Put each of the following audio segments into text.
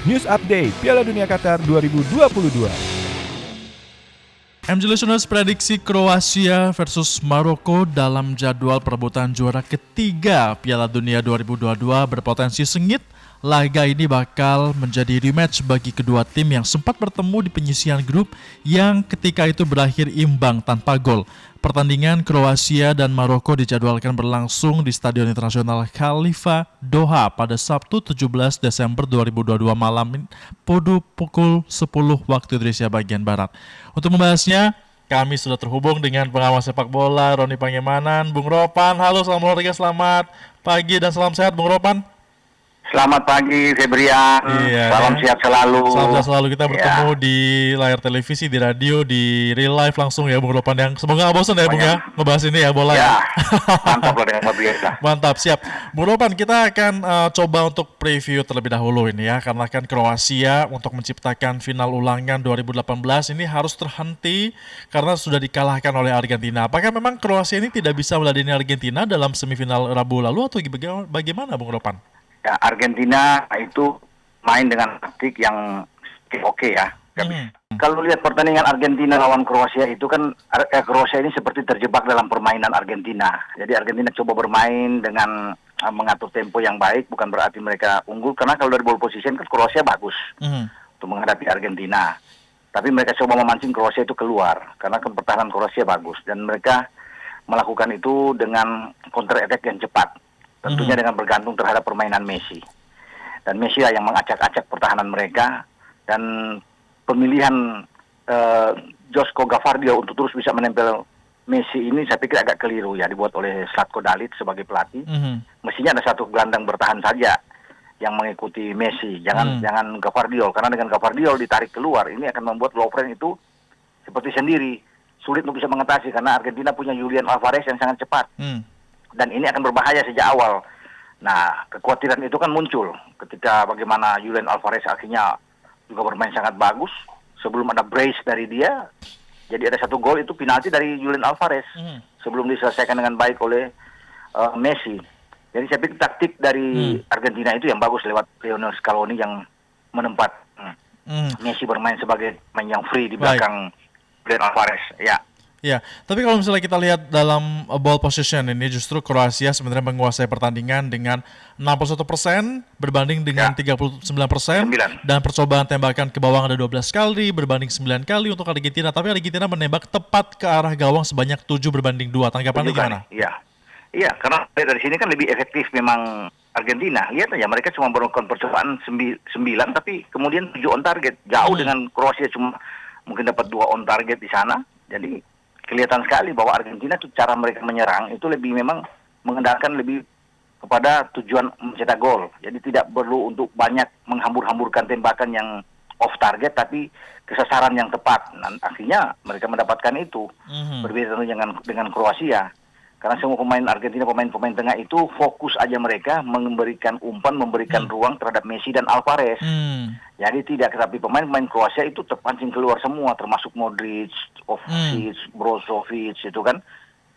News Update Piala Dunia Qatar 2022. MJ Listeners, prediksi Kroasia versus Maroko dalam jadwal perebutan juara ketiga Piala Dunia 2022 berpotensi sengit. Laga ini bakal menjadi rematch bagi kedua tim yang sempat bertemu di penyisihan grup yang ketika itu berakhir imbang tanpa gol. Pertandingan Kroasia dan Maroko dijadwalkan berlangsung di Stadion Internasional Khalifa, Doha pada Sabtu 17 Desember 2022 malam pukul 10 waktu Indonesia bagian Barat. Untuk membahasnya, kami sudah terhubung dengan pengawas sepak bola Roni Pangemanan, Bung Ropan. Halo, selamat pagi dan salam sehat, Bung Ropan. Selamat pagi, Febrian. Salam sehat selalu. Salam sehat selalu. Kita bertemu di layar televisi, di radio, di real life langsung ya, Bung Ropan. Yang semoga nggak bosan ya, Bung ya, ngebahas ini ya, bola ya. Mantap loh dengan biasa. Mantap, siap. Bung Ropan, kita akan coba untuk preview terlebih dahulu ini ya, karena kan Kroasia untuk menciptakan final ulangan 2018 ini harus terhenti karena sudah dikalahkan oleh Argentina. Apakah memang Kroasia ini tidak bisa meladeni Argentina dalam semifinal Rabu lalu atau bagaimana, Bung Ropan? Ya, Argentina itu main dengan taktik yang oke ya. Kalau lihat pertandingan Argentina lawan Kroasia itu kan Kroasia ini seperti terjebak dalam permainan Argentina. Jadi Argentina coba bermain dengan mengatur tempo yang baik, bukan berarti mereka unggul, karena kalau dari ball position kan Kroasia bagus untuk menghadapi Argentina. Tapi mereka coba memancing Kroasia itu keluar karena pertahanan Kroasia bagus dan mereka melakukan itu dengan counter attack yang cepat. Tentunya dengan bergantung terhadap permainan Messi. Dan Messi lah yang mengacak-acak pertahanan mereka. Dan pemilihan Joško Gvardiol untuk terus bisa menempel Messi ini saya pikir agak keliru ya, dibuat oleh Zlatko Dalic sebagai pelatih. Mestinya ada satu gelandang bertahan saja yang mengikuti Messi. Jangan Gvardiol, karena dengan Gvardiol ditarik keluar, ini akan membuat Lovren itu seperti sendiri. Sulit untuk bisa mengatasi karena Argentina punya Julian Alvarez yang sangat cepat. Dan ini akan berbahaya sejak awal. Nah, kekhawatiran itu kan muncul ketika bagaimana Julian Alvarez akhirnya juga bermain sangat bagus. Sebelum ada brace dari dia, jadi ada satu gol itu penalti dari Julian Alvarez. Sebelum diselesaikan dengan baik oleh Messi. Jadi saya pikir taktik dari Argentina itu yang bagus lewat Lionel Scaloni yang menempat Messi bermain sebagai pemain yang free di belakang Julian Alvarez. Ya. Ya, tapi kalau misalnya kita lihat dalam ball position ini justru Kroasia sebenarnya menguasai pertandingan dengan 61% berbanding dengan 39% dan percobaan tembakan ke bawah ada 12 kali berbanding 9 kali untuk Argentina, tapi Argentina menembak tepat ke arah gawang sebanyak 7 berbanding 2. Tanggapannya gimana? Iya, karena dari sini kan lebih efektif memang Argentina. Lihat aja mereka cuma melakukan percobaan 9 tapi kemudian 7 on target. Jauh dengan Kroasia cuma mungkin dapat 2 on target di sana. Jadi kelihatan sekali bahwa Argentina itu cara mereka menyerang itu lebih memang mengandalkan lebih kepada tujuan mencetak gol. Jadi tidak perlu untuk banyak menghambur-hamburkan tembakan yang off target tapi kesasaran yang tepat. Dan akhirnya mereka mendapatkan itu. Berbeda dengan Kroasia. Karena semua pemain Argentina, pemain-pemain tengah itu fokus aja mereka memberikan umpan, memberikan ruang terhadap Messi dan Alvarez. Jadi tidak, tapi pemain-pemain Kroasia itu terpancing keluar semua, termasuk Modric, Kovacic, Brozovic itu kan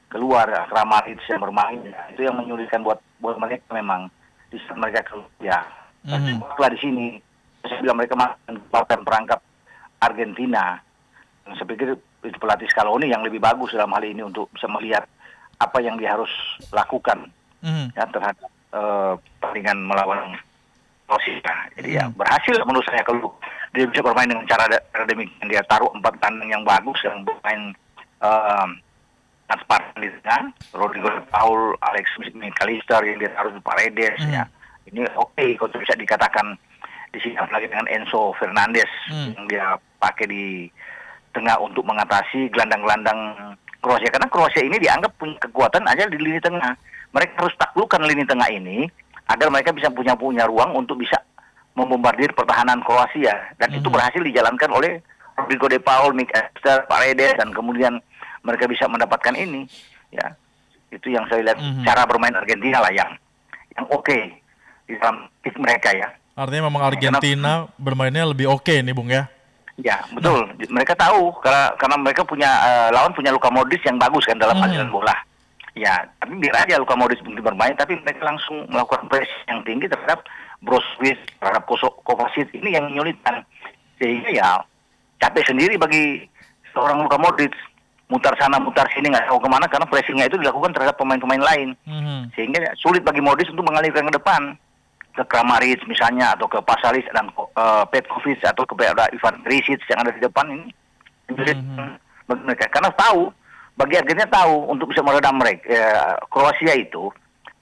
keluar, Kramaric yang bermain. Ya. Itu yang menyulitkan buat mereka memang di saat mereka keluar. Ya, setelah di sini saya bilang mereka memanfaatkan perangkap Argentina. Saya pikir itu pelatih Scaloni yang lebih bagus dalam hal ini untuk bisa melihat apa yang dia harus lakukan ya, terhadap pertandingan melawan Kroasia. Jadi ya berhasil menurut saya kalau dia bisa bermain dengan cara demikian. Dia taruh 4 tandang yang bagus, yang bermain transparan di tengah. Rodrigo de Paul, Alex McAllister yang dia taruh di Paredes. Ya. Ini oke kalau bisa dikatakan di sini, apalagi dengan Enzo Fernandez yang dia pakai di tengah untuk mengatasi gelandang-gelandang Kroasia, karena Kroasia ini dianggap punya kekuatan aja di lini tengah. Mereka harus taklukkan lini tengah ini agar mereka bisa punya ruang untuk bisa membombardir pertahanan Kroasia, dan itu berhasil dijalankan oleh Rodrigo de Paul, McAllister, Paredes, dan kemudian mereka bisa mendapatkan ini. Ya, itu yang saya lihat cara bermain Argentina lah yang oke di dalam pick mereka ya. Artinya memang Argentina bermainnya lebih oke nih, Bung ya. Ya, betul. Mereka tahu karena mereka punya lawan punya Luka Modric yang bagus kan dalam aliran bola. Ya, tapi biar aja Luka Modric bermain, tapi mereka langsung melakukan press yang tinggi terhadap Brozovic, terhadap Kovacic, ini yang menyulitkan. Sehingga ya capek sendiri bagi seorang Luka Modric, mutar sana mutar sini nggak tahu kemana, karena pressingnya itu dilakukan terhadap pemain-pemain lain. Sehingga ya, sulit bagi Modric untuk mengalirkan ke depan, ke Kramaric misalnya, atau ke Pasalic dan Petkovic, atau ke Ivan Perisic yang ada di depan ini. Bagi mereka, karena tahu, bagi agennya tahu untuk bisa meredam mereka, Kroasia itu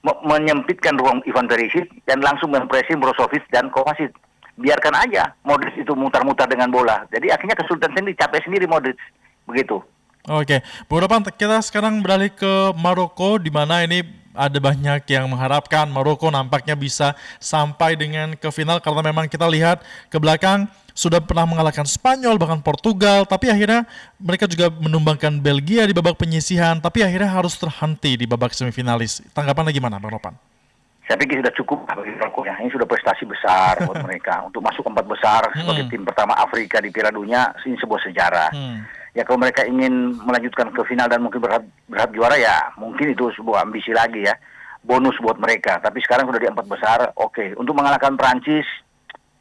menyempitkan ruang Ivan Perisic dan langsung mempressing Brozovic dan Kovacic. Biarkan aja Modric itu mutar-mutar dengan bola. Jadi akhirnya kesulitan sendiri, capek sendiri Modric. Begitu. Oke, Bung Ropan, kita sekarang beralih ke Maroko, di mana ini ada banyak yang mengharapkan Maroko nampaknya bisa sampai dengan ke final, karena memang kita lihat ke belakang sudah pernah mengalahkan Spanyol, bahkan Portugal, tapi akhirnya mereka juga menumbangkan Belgia di babak penyisihan, tapi akhirnya harus terhenti di babak semifinalis. Tanggapan gimana, Bang Ropan? Saya pikir sudah cukup bagi Maroko ya. Ini sudah prestasi besar buat mereka untuk masuk 4 besar sebagai tim pertama Afrika di Piala Dunia. Ini sebuah sejarah. Ya kalau mereka ingin melanjutkan ke final dan mungkin berharap juara, ya mungkin itu sebuah ambisi lagi ya, bonus buat mereka. Tapi sekarang sudah di 4 besar, oke. Untuk mengalahkan Prancis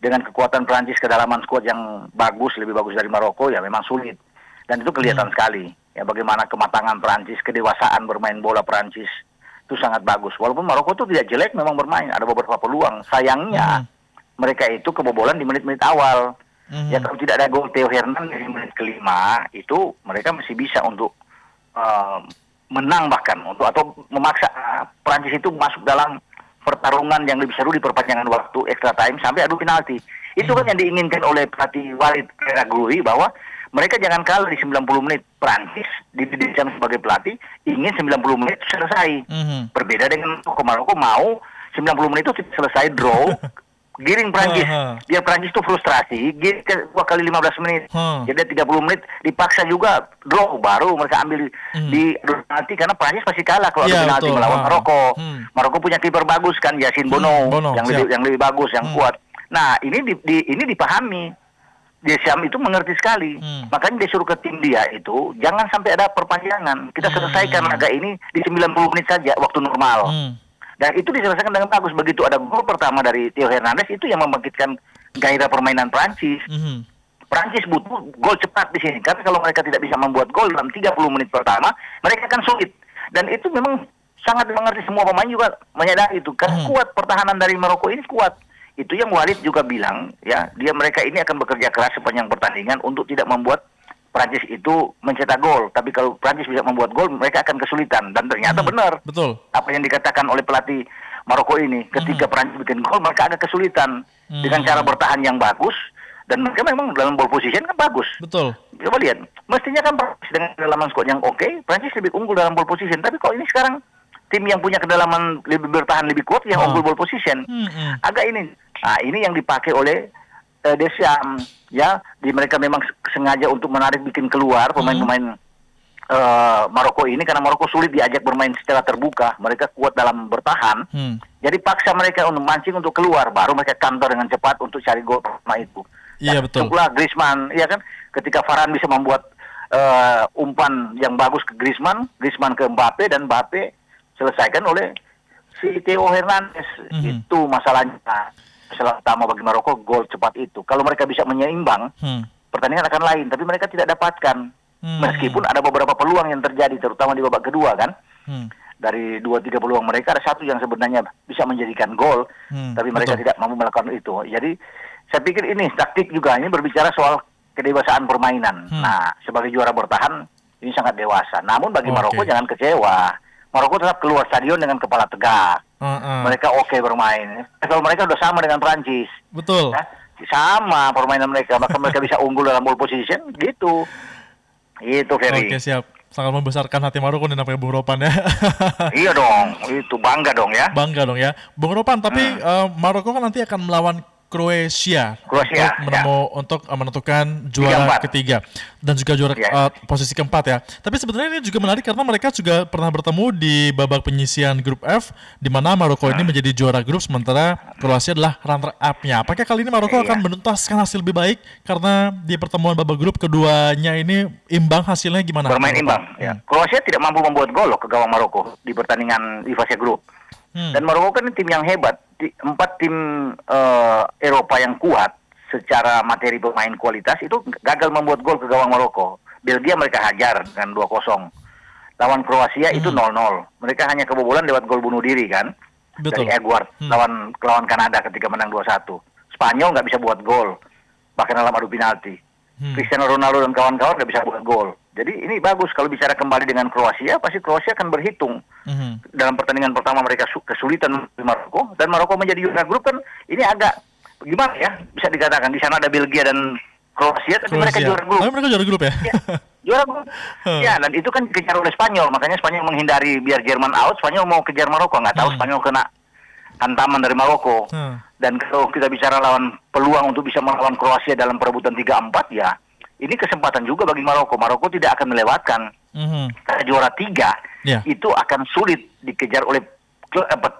dengan kekuatan Prancis, kedalaman skuad yang bagus, lebih bagus dari Maroko, ya memang sulit. Dan itu kelihatan sekali ya bagaimana kematangan Prancis, kedewasaan bermain bola Prancis itu sangat bagus. Walaupun Maroko itu tidak jelek memang bermain, ada beberapa peluang. Sayangnya mereka itu kebobolan di menit-menit awal. Ya kalau tidak ada gol Theo Hernandez di menit kelima, itu mereka masih bisa untuk menang bahkan, atau memaksa Prancis itu masuk dalam pertarungan yang lebih seru di perpanjangan waktu extra time sampai adu penalti. Itu kan yang diinginkan oleh pelatih Walid Regragui, bahwa mereka jangan kalah di 90 menit. Prancis didesain sebagai pelatih ingin 90 menit selesai. Berbeda dengan Maroko mau 90 menit itu selesai draw. Giring Prancis, biar Prancis itu frustrasi, giring ke 2 kali 15 menit, jadi 30 menit dipaksa juga draw, baru mereka ambil di penalti, karena Prancis pasti kalah kalau ada penalti melawan Maroko. Maroko punya kiper bagus kan, Yacine Bono, yang lebih bagus, yang kuat. Nah ini dipahami, Deschamps itu mengerti sekali, makanya dia suruh ke tim dia itu jangan sampai ada perpanjangan, kita selesaikan laga ini di 90 menit saja waktu normal. Dan itu diselesaikan dengan bagus. Begitu ada gol pertama dari Theo Hernandez, itu yang membangkitkan gairah permainan Prancis. Prancis butuh gol cepat di sini. Karena kalau mereka tidak bisa membuat gol dalam 30 menit pertama, mereka akan sulit. Dan itu memang sangat mengerti, semua pemain juga menyadari itu. Karena kuat, pertahanan dari Maroko ini kuat. Itu yang Walid juga bilang, ya, mereka ini akan bekerja keras sepanjang pertandingan untuk tidak membuat Prancis itu mencetak gol, tapi kalau Prancis bisa membuat gol, mereka akan kesulitan. Dan ternyata benar. Betul. Apa yang dikatakan oleh pelatih Maroko ini, ketika Prancis bikin gol, mereka agak kesulitan dengan cara bertahan yang bagus, dan mereka memang dalam ball position kan bagus. Betul. Coba lihat, mestinya kan Prancis dengan kedalaman squad yang oke, Prancis lebih unggul dalam ball position. Tapi kok ini sekarang tim yang punya kedalaman lebih bertahan lebih kuat yang unggul ball position. Agak ini. Nah, ini yang dipakai oleh Deschamps, ya, mereka memang sengaja untuk menarik, bikin keluar pemain-pemain Maroko ini, karena Maroko sulit diajak bermain secara terbuka, mereka kuat dalam bertahan, jadi paksa mereka untuk mancing untuk keluar, baru mereka kantor dengan cepat untuk cari gol pertama itu. Iya, betul. Contohlah Griezmann, ya kan, ketika Varane bisa membuat umpan yang bagus ke Griezmann ke Mbappe, dan Mbappe selesaikan oleh si Theo Hernandez. Itu masalahnya. Masalah utama bagi Maroko, gol cepat itu. Kalau mereka bisa menyeimbang, pertandingan akan lain. Tapi mereka tidak dapatkan. Meskipun ada beberapa peluang yang terjadi, terutama di babak kedua kan. Dari 2-3 peluang mereka, ada satu yang sebenarnya bisa menjadikan gol. Tapi mereka tidak mampu melakukan itu. Jadi saya pikir ini taktik juga. Ini berbicara soal kedewasaan permainan. Nah, sebagai juara bertahan, ini sangat dewasa. Namun bagi Maroko jangan kecewa. Maroko tetap keluar stadion dengan kepala tegak. Mereka oke bermain. Kalau mereka udah sama dengan Prancis. Betul. Ya, sama permainan mereka, maka mereka bisa unggul dalam ball position, gitu. Itu Ferry. Oke, siap. Sangat membesarkan hati Maroko nih namanya Bung Ropan ya. Iya dong, itu bangga dong ya. Bangga dong ya. Bung Ropan, tapi Maroko kan nanti akan melawan Kroasia untuk menentukan juara ketiga dan juga juara posisi keempat ya. Tapi sebenarnya ini juga menarik karena mereka juga pernah bertemu di babak penyisihan grup F, di mana Maroko ini menjadi juara grup sementara Kroasia adalah runner up-nya. Apakah kali ini Maroko akan menuntaskan hasil lebih baik karena di pertemuan babak grup keduanya ini imbang, hasilnya gimana? Bermain imbang. Ya. Kroasia tidak mampu membuat gol ke gawang Maroko di pertandingan di fase grup. Dan Maroko kan tim yang hebat, empat tim Eropa yang kuat secara materi pemain kualitas itu gagal membuat gol ke gawang Maroko. Belgia mereka hajar dengan 2-0. Lawan Kroasia itu 0-0. Mereka hanya kebobolan lewat gol bunuh diri kan. Betul. Dari Edward lawan Kanada ketika menang 2-1. Spanyol nggak bisa buat gol. Bahkan dalam adu penalti. Cristiano Ronaldo dan kawan-kawan nggak bisa buat gol. Jadi ini bagus kalau bicara kembali dengan Kroasia, pasti Kroasia akan berhitung. Dalam pertandingan pertama mereka kesulitan di Maroko, dan Maroko menjadi juara grup kan ini agak gimana ya, bisa dikatakan di sana ada Belgia dan Kroasia, tapi mereka juara grup. Tapi mereka juara grup ya? Ya, juara grup. Ya, dan itu kan dikejar oleh Spanyol, makanya Spanyol menghindari biar Jerman out, Spanyol mau kejar Maroko, nggak tahu Spanyol kena hantaman dari Maroko. Dan kalau kita bicara lawan peluang untuk bisa melawan Kroasia dalam perebutan 3-4 ya, ini kesempatan juga bagi Maroko. Maroko tidak akan melewatkan. Karena juara 3 itu akan sulit dikejar oleh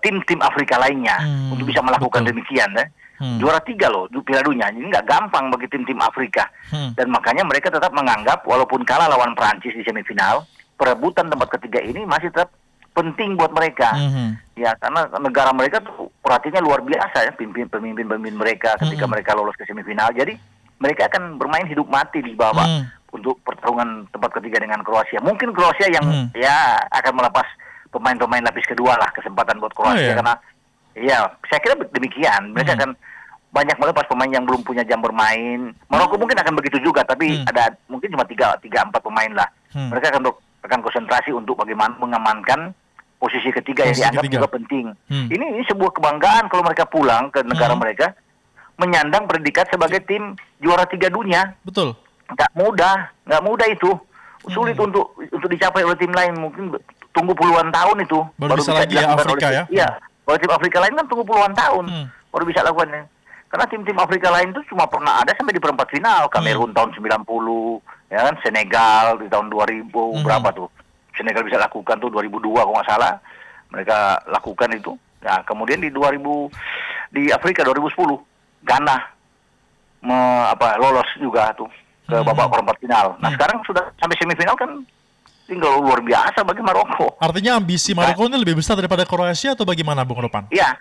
tim-tim Afrika lainnya untuk bisa melakukan demikian. Juara 3 loh, Piala Dunia. Ini nggak gampang bagi tim-tim Afrika. Dan makanya mereka tetap menganggap walaupun kalah lawan Prancis di semifinal, perebutan tempat ketiga ini masih tetap penting buat mereka. Ya, karena negara mereka tuh perhatiannya luar biasa ya, pemimpin-pemimpin mereka ketika mereka lolos ke semifinal. Jadi mereka akan bermain hidup mati di bawah untuk pertarungan tempat ketiga dengan Kroasia. Mungkin Kroasia yang ya akan melepas pemain-pemain lapis kedua lah, kesempatan buat Kroasia karena ya saya kira demikian. Mereka akan banyak melepas pemain yang belum punya jam bermain. Maroko mungkin akan begitu juga, tapi ada mungkin cuma 3-4 pemain lah. Mereka akan konsentrasi untuk bagaimana mengamankan posisi ketiga yang dianggap juga penting. Ini sebuah kebanggaan kalau mereka pulang ke negara mereka menyandang predikat sebagai tim juara 3 dunia. Betul. Nggak mudah itu. Sulit untuk dicapai oleh tim lain. Mungkin tunggu puluhan tahun itu. Baru bisa lagi ya Afrika ya? Iya. Kalau tim Afrika lain kan tunggu puluhan tahun baru bisa lakukannya. Karena tim-tim Afrika lain itu cuma pernah ada sampai di perempat final. Kamerun tahun 90, ya kan, Senegal di tahun 2000 berapa tuh. Senegal bisa lakukan tuh 2002 kalau nggak salah. Mereka lakukan itu. Nah, kemudian di Afrika 2010 Ghana lolos juga tuh ke babak perempat final. Nah, sekarang sudah sampai semifinal kan tinggal luar biasa bagi Maroko. Artinya ambisi Maroko ini lebih besar daripada Kroasia atau bagaimana, Bung Ropan? Iya,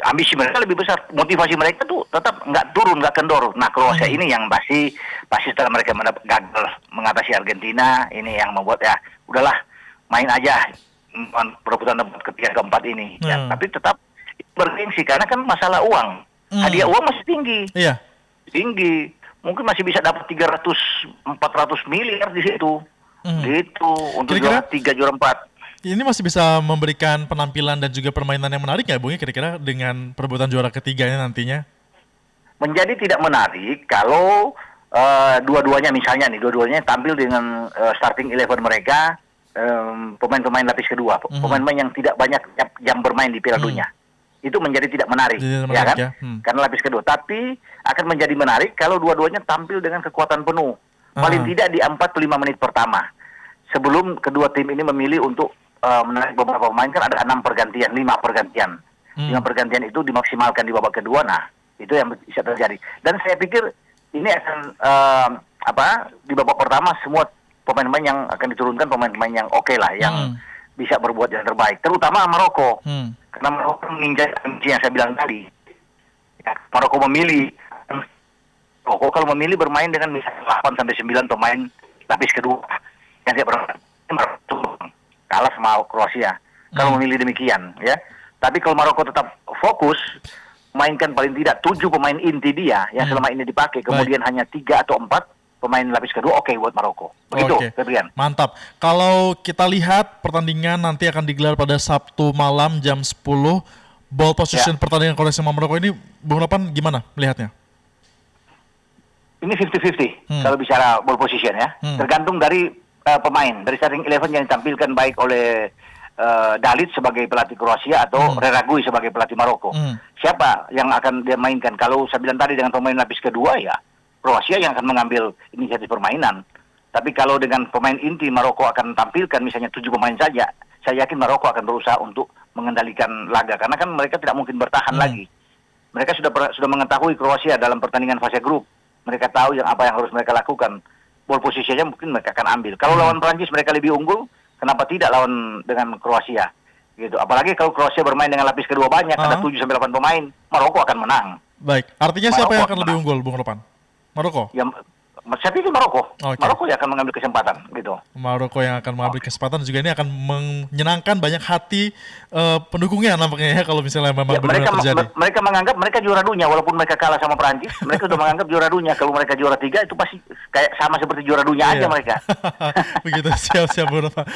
ambisi mereka lebih besar. Motivasi mereka tuh tetap nggak turun, nggak kendor. Nah, Kroasia ini yang pasti setelah mereka gagal mengatasi Argentina, ini yang membuat ya udahlah main aja perebutan tempat ketiga keempat ini. Ya, tapi tetap bergengsi karena kan masalah uang. Hadiah uang masih tinggi. Iya. Tinggi. Mungkin masih bisa dapat 300-400 miliar di situ. Gitu untuk Kira-kira juara 3, juara 4. Ini masih bisa memberikan penampilan dan juga permainan yang menarik nggak, Bung? Kira-kira dengan perebutan juara ketiganya nantinya? Menjadi tidak menarik kalau dua-duanya misalnya nih, dua-duanya tampil dengan starting 11 mereka, pemain-pemain lapis kedua, pemain-pemain yang tidak banyak jam bermain di Piala Dunia. Itu menjadi tidak menarik, ya kan? Ya. Karena lapis kedua. Tapi akan menjadi menarik kalau dua-duanya tampil dengan kekuatan penuh. Paling tidak di 4-5 menit pertama. Sebelum kedua tim ini memilih untuk menarik beberapa pemain, kan ada 5 pergantian. 5 pergantian itu dimaksimalkan di babak kedua. Nah, itu yang bisa terjadi. Dan saya pikir ini akan di babak pertama semua pemain-pemain yang akan diturunkan pemain-pemain yang oke lah, yang bisa berbuat yang terbaik. Terutama Maroko. Karena Maroko menginjak yang saya bilang tadi. Ya, Maroko kalau memilih bermain dengan misalnya 8-9 pemain lapis kedua yang tidak pernah kalah sama Kroasia. Kalau memilih demikian, ya. Tapi kalau Maroko tetap fokus mainkan paling tidak 7 pemain inti dia yang selama ini dipakai, kemudian hanya 3 atau 4 pemain lapis kedua, oke buat Maroko. Begitu, Febrian. Mantap. Kalau kita lihat pertandingan nanti akan digelar pada Sabtu malam jam 10. Ball position pertandingan Kroasia sama Maroko ini, Bung Ropan gimana melihatnya? Ini 50-50 kalau bicara ball position ya. Tergantung dari pemain, dari starting 11 yang ditampilkan baik oleh Dalit sebagai pelatih Kroasia atau Reragui sebagai pelatih Maroko. Siapa yang akan dia mainkan? Kalau saya bilang tadi dengan pemain lapis kedua ya Kroasia yang akan mengambil inisiatif permainan. Tapi kalau dengan pemain inti Maroko akan tampilkan misalnya 7 pemain saja, saya yakin Maroko akan berusaha untuk mengendalikan laga karena kan mereka tidak mungkin bertahan lagi. Mereka sudah mengetahui Kroasia dalam pertandingan fase grup. Mereka tahu apa yang harus mereka lakukan. Ball posisinya mungkin mereka akan ambil. Kalau lawan Prancis mereka lebih unggul, kenapa tidak lawan dengan Kroasia? gitu. Apalagi kalau Kroasia bermain dengan lapis kedua banyak, ada 7 sampai 8 pemain, Maroko akan menang. Baik, artinya siapa Maroko yang akan lebih unggul, Bung Ropan? Maroko? Ya, saya pikir Maroko. Oke. Maroko yang akan mengambil kesempatan, gitu. Maroko yang akan mengambil kesempatan juga ini akan menyenangkan banyak hati pendukungnya nampaknya ya kalau misalnya memang Ya, mereka benar terjadi. mereka menganggap mereka juara dunia walaupun mereka kalah sama Perancis, mereka sudah menganggap juara dunia. Kalau mereka juara 3 itu pasti kayak sama seperti juara dunia aja Iya. mereka. Begitu, siap-siap Bung Ropan.